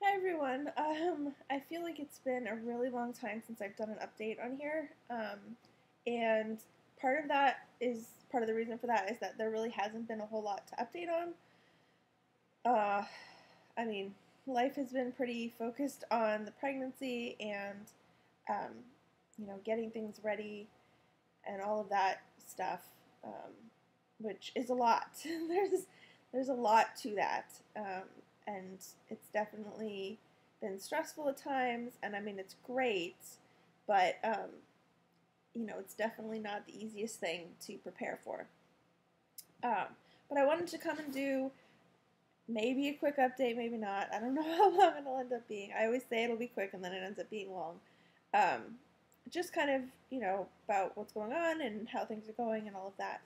Hi everyone. I feel like it's been a really long time since I've done an update on here, and part of the reason for that is that there really hasn't been a whole lot to update on. Uh, I mean, life has been pretty focused on the pregnancy and, um, getting things ready and all of that stuff, which is a lot. there's a lot to that, and it's definitely been stressful at times. And I mean, it's great, but it's definitely not the easiest thing to prepare for. But I wanted to come and do maybe a quick update, maybe not. I don't know how long it'll end up being. I always say it'll be quick, and then it ends up being long. Um, just kind of, about what's going on and how things are going and all of that.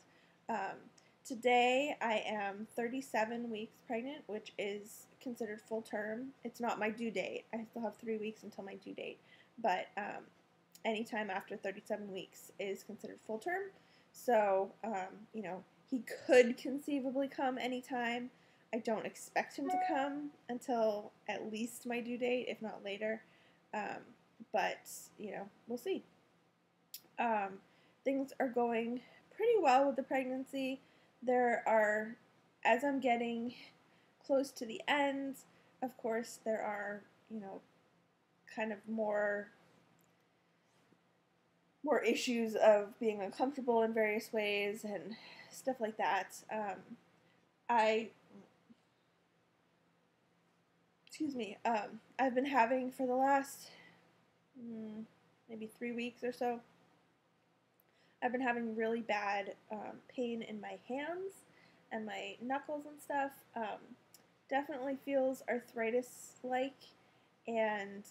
Today I am 37 weeks pregnant, which is considered full term. It's not my due date. I still have 3 weeks until my due date, but anytime after 37 weeks is considered full term. So, he could conceivably come anytime. I don't expect him to come until at least my due date, if not later. But, we'll see. Things are going pretty well with the pregnancy. There are, as I'm getting close to the end, of course, there are, kind of more issues of being uncomfortable in various ways and stuff like that. I've been having for the last maybe 3 weeks or so, I've been having really bad pain in my hands and my knuckles and stuff. Definitely feels arthritis-like, and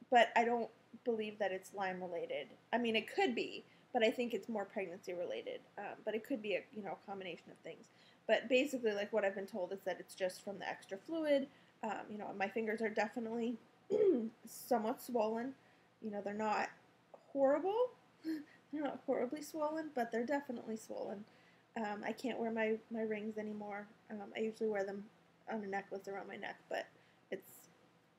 but I don't believe that it's Lyme related. I mean, it could be, but I think it's more pregnancy related. But it could be a combination of things. But basically, like, what I've been told is that it's just from the extra fluid. My fingers are definitely somewhat swollen. They're not horrible. They're not horribly swollen, but they're definitely swollen. I can't wear my rings anymore. I usually wear them on a necklace around my neck, but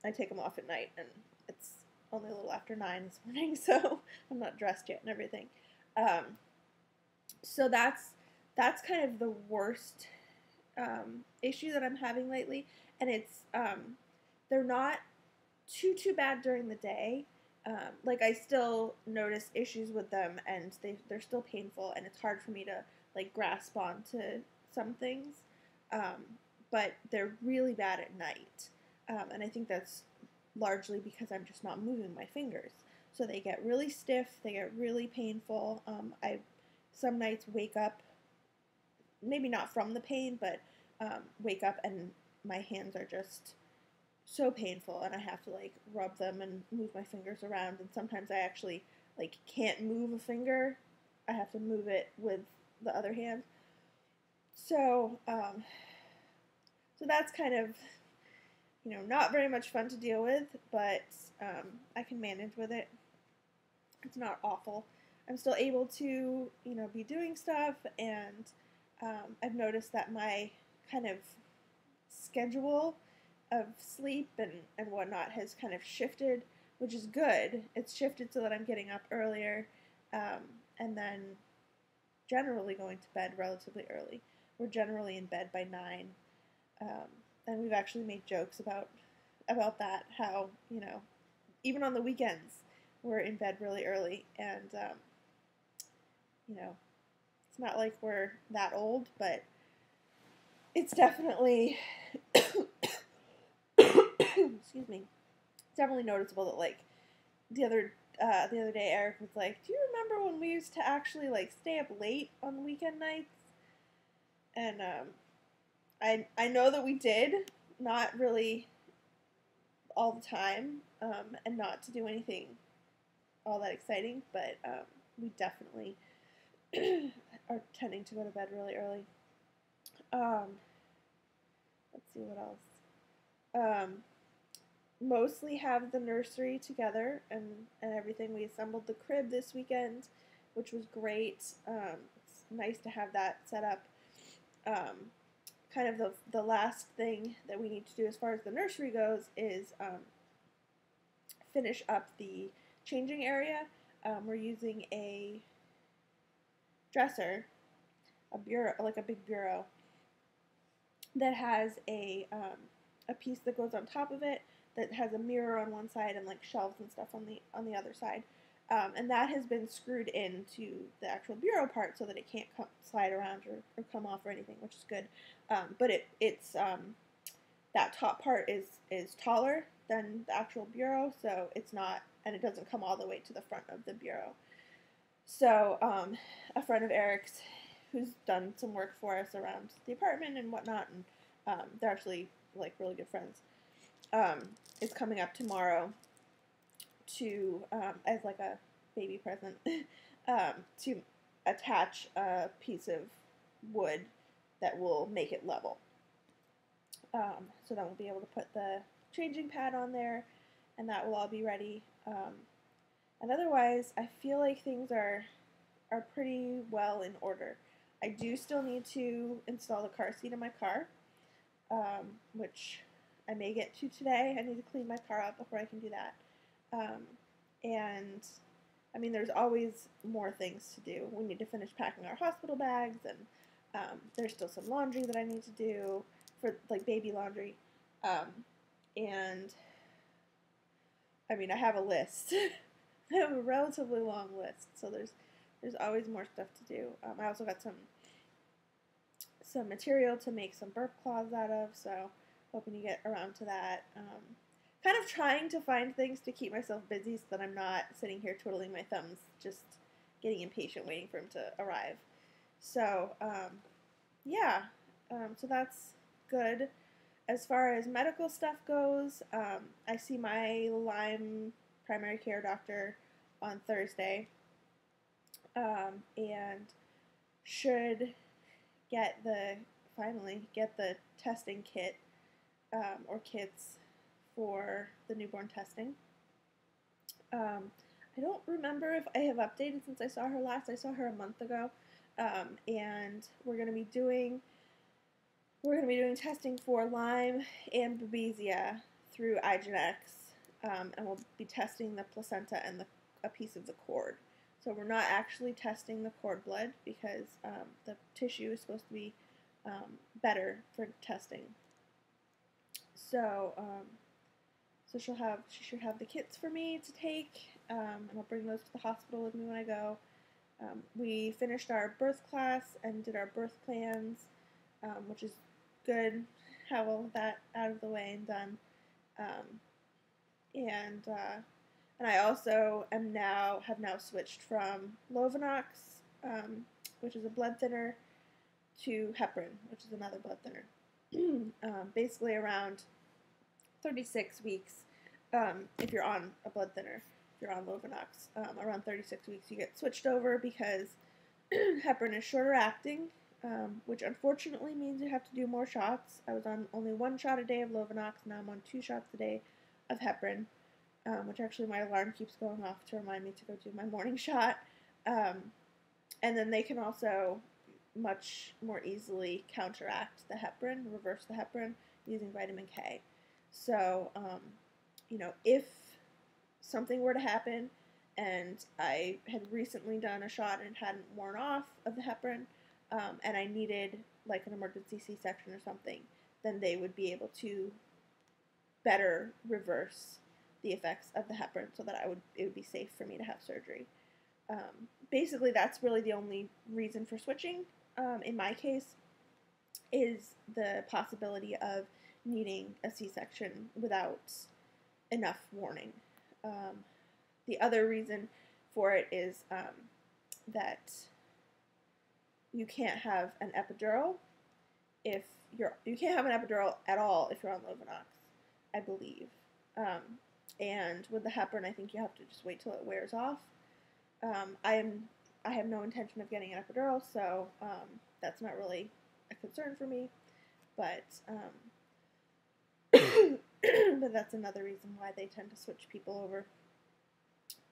I take them off at night, and it's only a little after 9 this morning, so I'm not dressed yet and everything. So that's kind of the worst issue that I'm having lately, and it's they're not too bad during the day. Like, I still notice issues with them, and they're still painful, and it's hard for me to like grasp onto some things. But they're really bad at night, and I think that's largely because I'm just not moving my fingers. So they get really stiff, they get really painful. I some nights wake up, maybe not from the pain, but wake up and my hands are just so painful, and I have to like rub them and move my fingers around, and sometimes I actually like can't move a finger. I have to move it with the other hand. So so that's kind of not very much fun to deal with, but I can manage with it. It's not awful. I'm still able to be doing stuff, and I've noticed that my kind of schedule of sleep and whatnot has kind of shifted, which is good. It's shifted so that I'm getting up earlier, and then generally going to bed relatively early. We're generally in bed by 9, and we've actually made jokes about that, how even on the weekends we're in bed really early, and it's not like we're that old, but it's definitely excuse me, it's definitely noticeable that, like, the other day Eric was like, do you remember when we used to actually like stay up late on weekend nights? And I know that we did, not really all the time, and not to do anything all that exciting, but we definitely are tending to go to bed really early. Let's see what else. Mostly have the nursery together and everything. We assembled the crib this weekend, which was great. It's nice to have that set up kind of the last thing that we need to do as far as the nursery goes is finish up the changing area. We're using a dresser, a bureau, like a big bureau, that has a piece that goes on top of it that has a mirror on one side and like shelves and stuff on the other side. And that has been screwed into the actual bureau part so that it can't slide around or come off or anything, which is good. But it's that top part is taller than the actual bureau, so it's not, and it doesn't come all the way to the front of the bureau. So a friend of Eric's who's done some work for us around the apartment and whatnot, and they're actually like really good friends, is coming up tomorrow to, as like a baby present, to attach a piece of wood that will make it level. So then we'll be able to put the changing pad on there, and that will all be ready. And otherwise, I feel like things are pretty well in order. I do still need to install the car seat in my car, which I may get to today. I need to clean my car up before I can do that. And I mean, there's always more things to do. We need to finish packing our hospital bags, and there's still some laundry that I need to do for like baby laundry. And I mean, I have a list. I have a relatively long list, so there's always more stuff to do. I also got some material to make some burp cloths out of, so hoping to get around to that. Kind of trying to find things to keep myself busy so that I'm not sitting here twiddling my thumbs, just getting impatient waiting for him to arrive. So, yeah, so that's good. As far as medical stuff goes, I see my Lyme primary care doctor on Thursday, and should finally get the testing kit, or kits for the newborn testing. I don't remember if I have updated since I saw her last. I saw her a month ago, and we're going to be doing testing for Lyme and Babesia through iGenetics, and we'll be testing the placenta and a piece of the cord. So we're not actually testing the cord blood because the tissue is supposed to be better for testing. So so she should have the kits for me to take, and I'll bring those to the hospital with me when I go. We finished our birth class and did our birth plans, which is good. Have all of that out of the way and done. And I also have now switched from Lovenox, which is a blood thinner, to heparin, which is another blood thinner. Basically around 36 weeks, if you're on a blood thinner, if you're on Lovenox, around 36 weeks you get switched over because heparin is shorter acting, which unfortunately means you have to do more shots. I was on only 1 shot a day of Lovenox, now I'm on 2 shots a day of heparin, which actually my alarm keeps going off to remind me to go do my morning shot. And then they can also much more easily counteract the heparin, reverse the heparin, using vitamin K. So, you know, if something were to happen and I had recently done a shot and it hadn't worn off of the heparin, and I needed like an emergency C-section or something, then they would be able to better reverse the effects of the heparin so that it would be safe for me to have surgery. Basically, that's really the only reason for switching, in my case, is the possibility of needing a C-section without enough warning. The other reason for it is that you can't have an epidural you can't have an epidural at all if you're on Lovenox, I believe. And with the heparin, I think you have to just wait till it wears off. I have no intention of getting an epidural, so that's not really a concern for me. But but that's another reason why they tend to switch people over.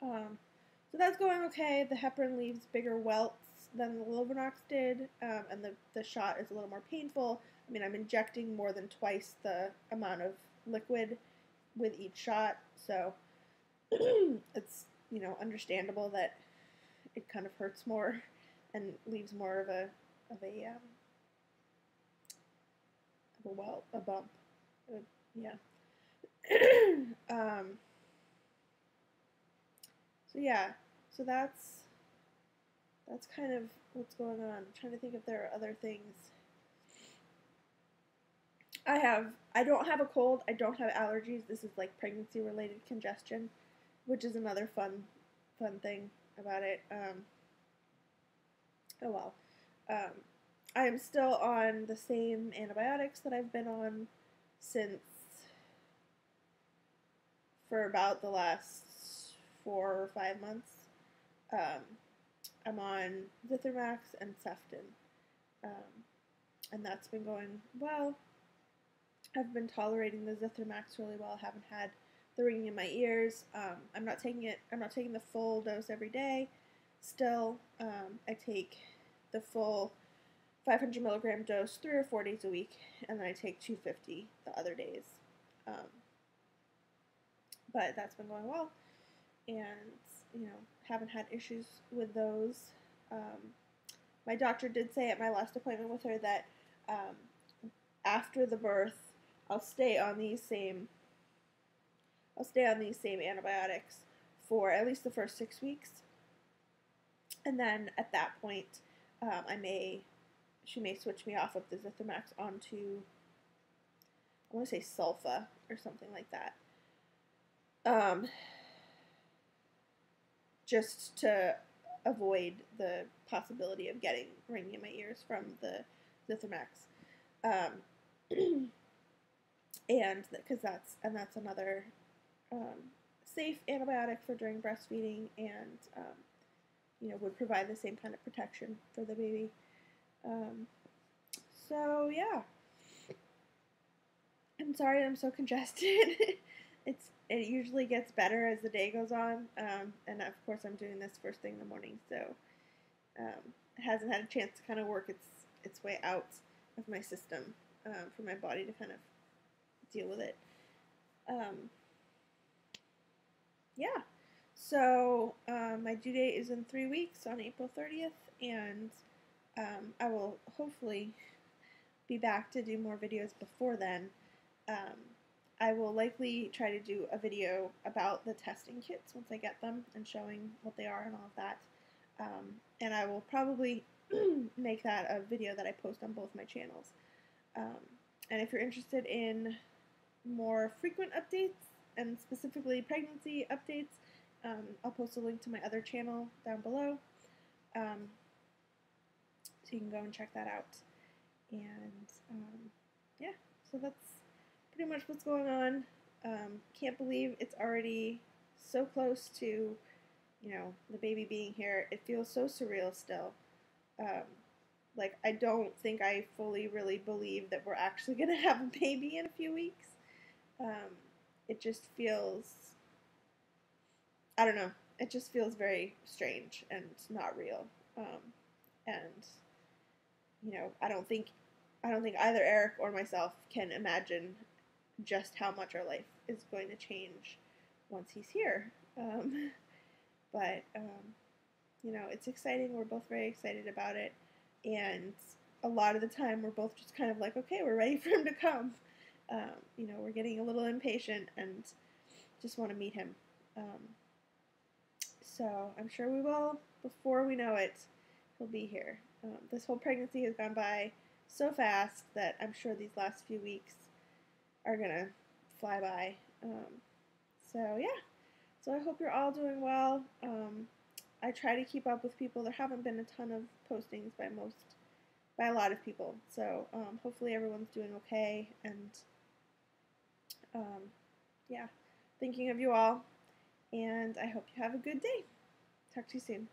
So that's going okay. The heparin leaves bigger welts than the Lovenox did, and the shot is a little more painful, I mean, I'm injecting more than twice the amount of liquid with each shot, so it's, you know, understandable that it kind of hurts more and leaves more of a bump. Yeah. So yeah, so that's kind of what's going on. I'm trying to think if there are other things. I don't have a cold. I don't have allergies. This is like pregnancy related congestion, which is another fun thing about it. Oh well. Um, I am still on the same antibiotics that I've been on since for about the last 4 or 5 months. Um, I'm on Zithromax and Ceftin, and that's been going well. I've been tolerating the Zithromax really well. I haven't had the ringing in my ears. I'm not taking it. I'm not taking the full dose every day. Still, I take the full 500 milligram dose 3 or 4 days a week, and then I take 250 the other days. But that's been going well, and you know, haven't had issues with those. My doctor did say at my last appointment with her that after the birth, I'll stay on these same antibiotics for at least the first 6 weeks, and then at that point, she may switch me off of the Zithromax onto, I want to say sulfa or something like that. Just to avoid the possibility of getting ringing in my ears from the Zithromax. And because that's another safe antibiotic for during breastfeeding, and you know, would provide the same kind of protection for the baby. So yeah, I'm sorry I'm so congested. It usually gets better as the day goes on, and of course I'm doing this first thing in the morning, so it hasn't had a chance to kind of work its way out of my system for my body to kind of deal with it. Yeah, so my due date is in 3 weeks on April 30th, and I will hopefully be back to do more videos before then. I will likely try to do a video about the testing kits once I get them and showing what they are and all of that. And I will probably make that a video that I post on both my channels. And if you're interested in more frequent updates, and specifically pregnancy updates, I'll post a link to my other channel down below. So you can go and check that out. And yeah, so that's pretty much what's going on. Can't believe it's already so close to, you know, the baby being here. It feels so surreal still. Like, I don't think I fully really believe that we're actually going to have a baby in a few weeks. It just feels, I don't know, it just feels very strange and not real. And, you know, I don't think either Eric or myself can imagine just how much our life is going to change once he's here. But you know, it's exciting. We're both very excited about it, and a lot of the time we're both just kind of like, okay, we're ready for him to come. You know, we're getting a little impatient and just want to meet him. So I'm sure we will. Before we know it, he'll be here. This whole pregnancy has gone by so fast that I'm sure these last few weeks are gonna fly by. So yeah, so I hope you're all doing well. I try to keep up with people. There haven't been a ton of postings by a lot of people, so hopefully everyone's doing okay, and yeah, thinking of you all, and I hope you have a good day. Talk to you soon.